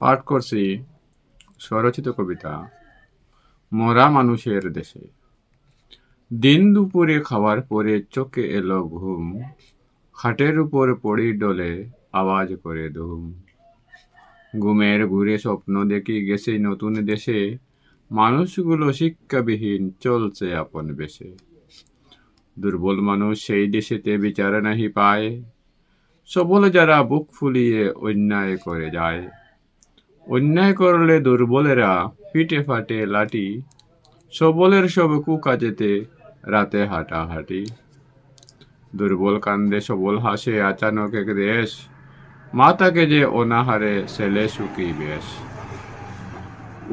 পাঠ করছি স্বরচিত কবিতা মরা মানুষের দেশে। দিন দুপুরে খাওয়ার পরে চোখে এলো ঘুম, খাটের উপর পড়ি ডলে আওয়াজ করে ধুম। ঘুমের ঘুরে স্বপ্ন দেখি গেছে নতুন দেশে, মানুষগুলো শিক্ষাবিহীন চলছে আপন বেশে। দুর্বল মানুষ সেই দেশেতে বিচার নাহি পায়, সবল যারা বুক ফুলিয়ে অন্যায় করে যায়। অন্যায় করলে দুর্বলেরা পিঠে ফাটে লাঠি, সবলের সব কুকাজেতে রাতে হাঁটাহাঁটি। দুর্বল কান্দে সবল হাসে আচানক এক দেশ, মাতাকে যে অনাহারে ছেলে সুখী বেশ।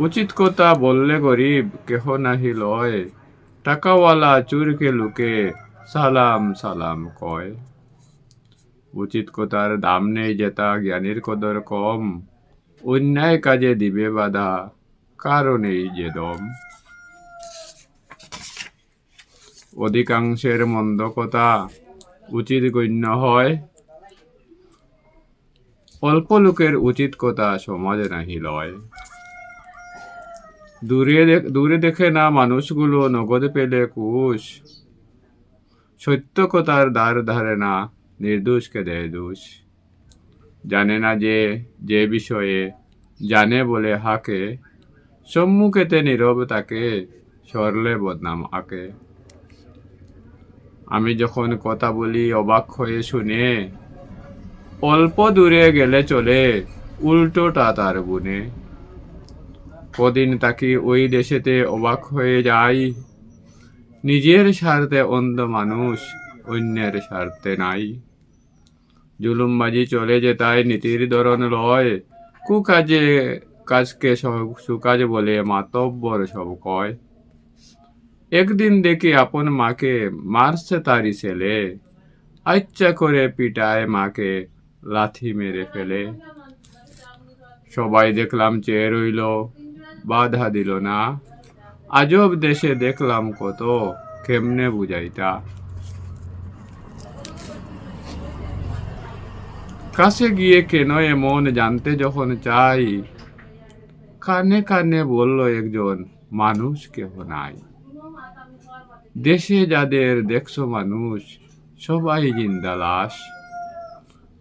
উচিত কথা বললে গরিব কেহ নাহি লয়, টাকাওয়ালা চুরকে লুকে সালাম সালাম কয়। উচিত কথার দাম নেই জেতা জ্ঞানীর কদর কম, অন্যায় কাজে দিবে বাধা কারণেই যে দম। অধিকাংশের মন্দ কথা উচিত গণ্য হয়, অল্প লোকের উচিত কথা সমাজে নাহি লয়। দূরে দেখে না মানুষগুলো নগদ পেলে কুশ, সত্য কথার দ্বার ধারে না নির্দোষকে দেয় দোষ। জানে না যে বিষয়ে জানে বলে হাকে, সম্মুখেতে নীরব তাকে সরলে বদনাম আঁকে। আমি যখন কথা বলি অবাক হয়ে শুনে, অল্প দূরে গেলে চলে উল্টোটা তার গুণে। কদিন তাকি ওই দেশেতে অবাক হয়ে যাই, নিজের স্বার্থে অন্ধ মানুষ অন্যের স্বার্থে নাই। জুলুমবাজি চলে যেতায় নীতির ধরন লয়, কাজকে সুকাজ বলে মাতব্বর সব কয়। একদিন দেখি আপন মাকে মারছে তারই ছেলে, আচ্ছা করে পিটায় মাকে লাথি মেরে ফেলে। সবাই দেখলাম চেয়ে রইল, বাধা দিল না। আজব দেশে দেখলাম কত, কেমনে বুঝাইতা। কাছে গিয়ে কেন এমন জানতে যখন চাই, কানে কানে বলল একজন মানুষ কেহ নাই। দেশে যাদের দেখছো মানুষ সবাই জিন্দা লাশ,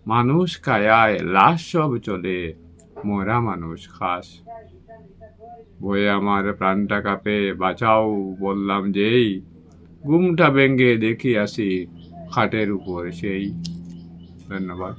মানুষ কায়ায় লাশ সব চলে, মরা মানুষ খাস। ভয়ে আমার প্রাণটা কাঁপে, বাঁচাও বললাম যেই, ঘুমটা ভেঙ্গে দেখি আসি খাটের উপর সেই। ধন্যবাদ।